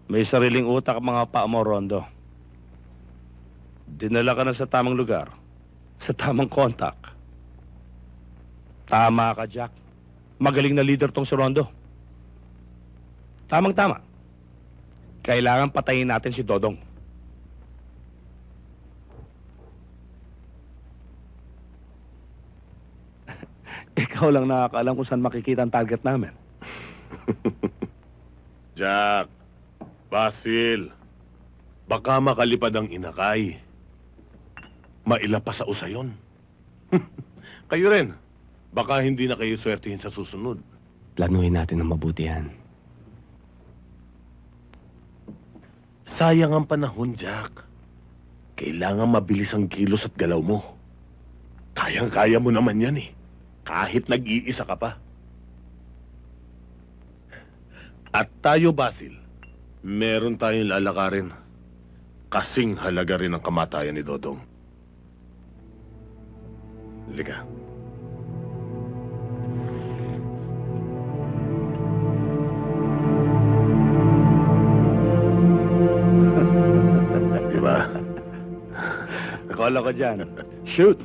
May sariling utak ang mga paa mo, Rondo. Dinala ka na sa tamang lugar, sa tamang kontak. Tama ka, Jack. Magaling na leader tong si Rondo. Tamang-tama. Kailangan patayin natin si Dodong. Ikaw lang nakakaalam kung saan makikita ang target namin. Jack, Basil, baka makalipad ang inakay. Maila pa sa usayon. Kayo rin, baka hindi na kayo swertihin sa susunod. Planuhin natin ng mabuti yan. Sayang ang panahon, Jack. Kailangan mabilis ang kilos at galaw mo. Kayang-kaya mo naman yan eh. Kahit nag-iisa ka pa. At tayo, Basil, meron tayong lalakarin. Kasing halaga rin ang kamatayan ni Dodong. Halika. Diba? Akala ko dyan. Shoot!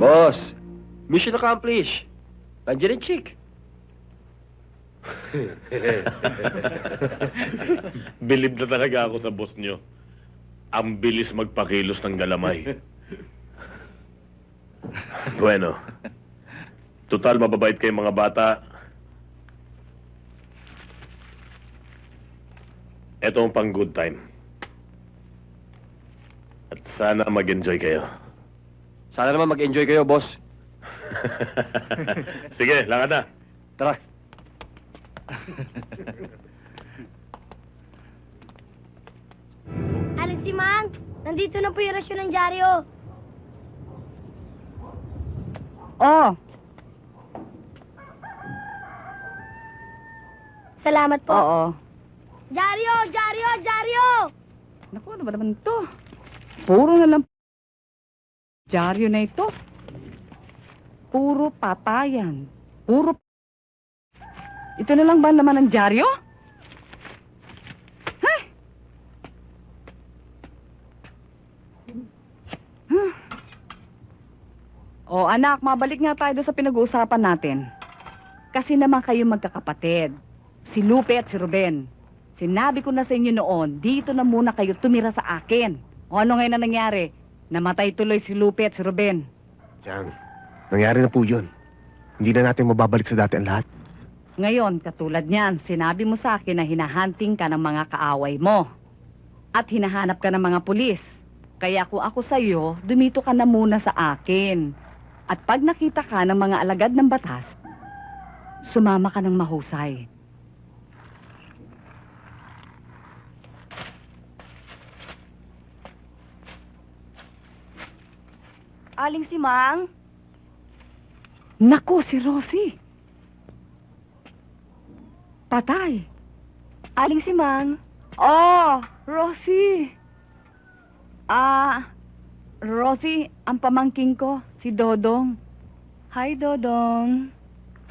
Boss, mission accomplished. Nandiyan yung chick. Bilib na talaga ako sa boss nyo. Ang bilis magpakilos ng galamay. Bueno. Total, mababait kayong mga bata. Ito ang pang good time. At sana mag-enjoy kayo. Sana naman mag-enjoy kayo, boss. Sige, lakad na. Tara. Aling si Mang, nandito na po yung rasyon ng dyaryo. Oh, Salamat po. oo. Dyaryo, dyaryo, dyaryo! Naku, ano ba naman to? Puro na lang dyaryo na ito. Puro patayan. Puro... Ito na lang ba ang laman ng dyaryo? Hey! Oh, anak, mabalik nga tayo doon sa pinag-uusapan natin. Kasi naman kayo magkakapatid. Si Lupe at si Ruben. Sinabi ko na sa inyo noon, dito na muna kayo tumira sa akin. O ano ngayon na nangyari? Namatay tuloy si Lupe at si Ruben. Chang, nangyari na po yun. Hindi na natin mababalik sa dati ang lahat. Ngayon, katulad niyan, sinabi mo sa akin na hinahunting ka ng mga kaaway mo. At hinahanap ka ng mga pulis. Kaya kung ako sa'yo, dumito ka na muna sa akin. At pag nakita ka ng mga alagad ng batas, sumama ka ng mahusay. Aling si Mang? Naku, si Rosie. Patay. Aling si Mang? Oh, Rosie. Rosie, ang pamangking ko, si Dodong. Hi, Dodong.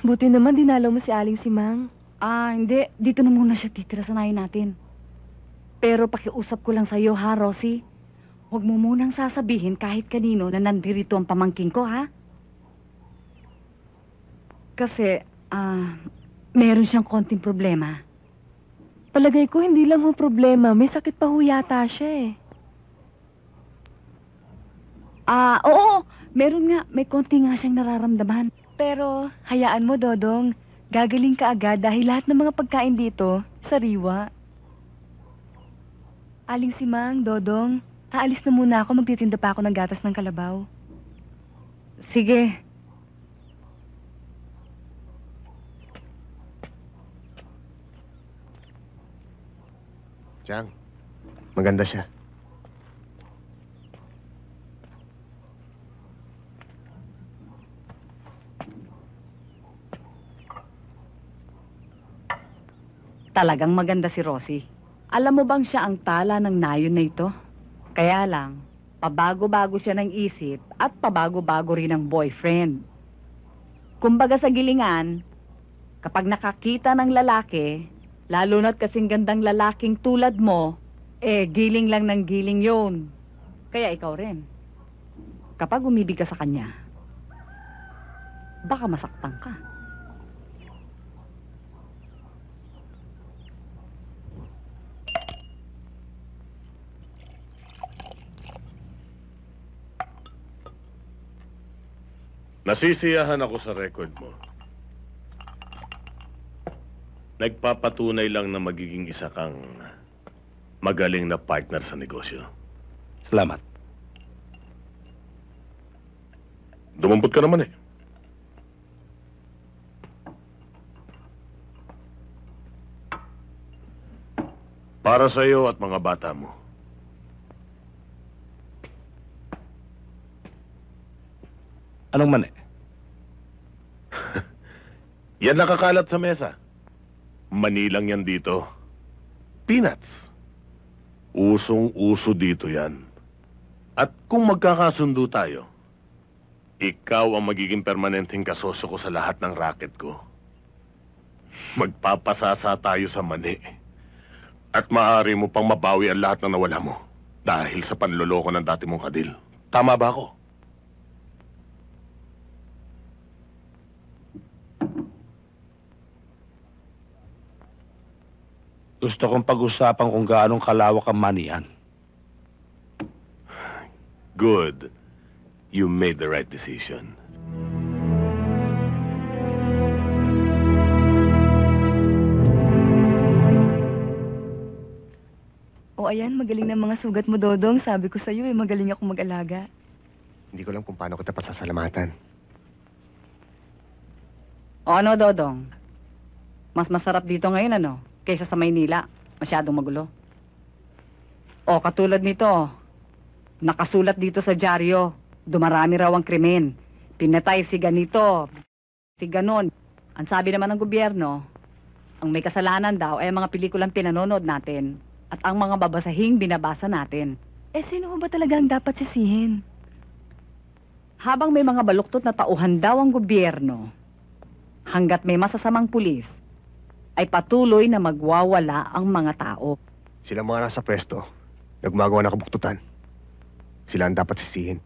Buti naman dinalaw mo si Aling si Mang. Hindi. Dito na muna siya titira sa natin. Pero pakiusap ko lang sa'yo, ha, Rosie? Huwag mo munang sasabihin kahit kanino na nandirito ang pamangking ko, ha? Kasi, meron siyang konting problema. Palagay ko hindi lang ho problema, may sakit pa ho yata siya eh. Oo, meron nga. May konti nga siyang nararamdaman. Pero hayaan mo, Dodong. Gagaling ka agad dahil lahat ng mga pagkain dito, sariwa. Aling si Mang, Dodong, aalis na muna ako. Magtitinda pa ako ng gatas ng kalabaw. Sige. Chang, maganda siya. Talagang maganda si Rosie. Alam mo bang siya ang tala ng nayon na ito? Kaya lang, pabago-bago siya ng isip at pabago-bago rin ng boyfriend. Kumbaga sa gilingan, kapag nakakita ng lalaki, lalo na't kasing gandang lalaking tulad mo, giling lang ng giling yon. Kaya ikaw rin. Kapag umibig ka sa kanya, baka masaktan ka. Nasisiyahan ako sa record mo. Nagpapatunay lang na magiging isa kang magaling na partner sa negosyo. Salamat. Dumampot ka naman eh. Para sa iyo at mga bata mo. Anong mani? Yan nakakalat sa mesa. Manilang yan dito. Peanuts. Usong-uso dito yan. At kung magkakasundo tayo, ikaw ang magiging permanenteng kasosyo ko sa lahat ng racket ko. Magpapasasa tayo sa mani. At maaari mo pang mabawi ang lahat ng nawala mo dahil sa panloloko ng dati mong kadil. Tama ba ako? Gusto kong pag-usapan kung gaanong kalawak ang manian. Good. You made the right decision. O ayan, magaling na mga sugat mo, Dodong. Sabi ko sa'yo magaling ako mag-alaga. Hindi ko lang kung paano kita pasasalamatan. O ano, Dodong? Mas masarap dito ngayon, ano? Kaysa sa Maynila. Masyadong magulo. O, katulad nito. Nakasulat dito sa dyaryo. Dumarami raw ang krimen. Pinatay si ganito. Si ganon. Ang sabi naman ng gobyerno, ang may kasalanan daw ay ang mga pelikulang pinanonood natin at ang mga babasahing binabasa natin. Sino ho ba talaga ang dapat sisihin? Habang may mga baluktot na tauhan daw ang gobyerno, hanggat may masasamang pulis, ay patuloy na magwawala ang mga tao. Silang mga nasa pwesto, nagmagawa ng kabuktutan. Sila ang dapat sisihin.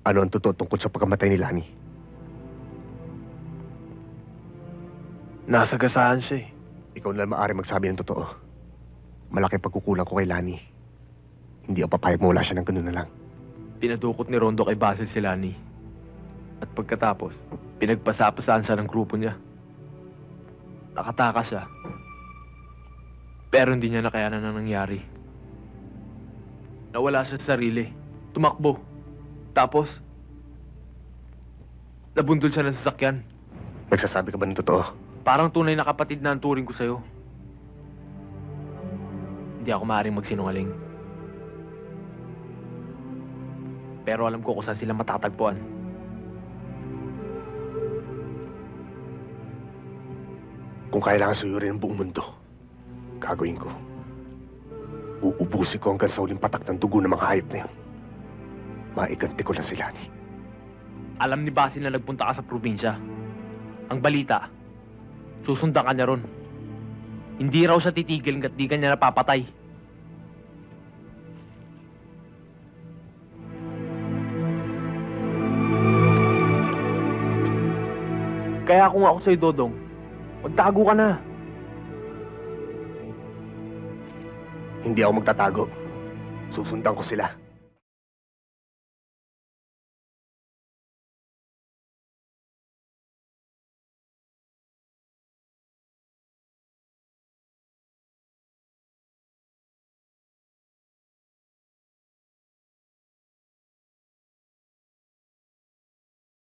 Ano ang totoo tungkol sa pagkamatay ni Lani? Nasagasaan siya eh. Ikaw na lang maaari magsabi ng totoo. Malaki pagkukulang ko kay Lani. Hindi ako papayag mo wala siya ng ganun na lang. Pinadukot ni Rondo kay Basil si Lani. At pagkatapos, pinagpasapasaan siya ng grupo niya. Nakatakas siya. Pero hindi niya nakayanan ang nangyari. Nawala siya sa sarili. Tumakbo. Tapos, nabundol siya ng sasakyan. Nagsasabi ka ba ng totoo? Parang tunay na kapatid na ang turing ko sa'yo. Hindi ako maaaring magsinungaling. Pero alam ko kung saan sila matatagpuan. Kung kailangan suyurin ang buong mundo, gagawin ko. Uubusin ko hanggang sa huling patak ng dugo ng mga hayop na yun. Maiganti ko lang si Lani. Alam ni Basil na nagpunta ka sa probinsya. Ang balita, susundan ka niya ron. Hindi raw siya titigil hanggat di ka niya napapatay. Kaya kung ako sa'yo, Dodong, magtago ka na. Hindi ako magtatago. Susundan ko sila.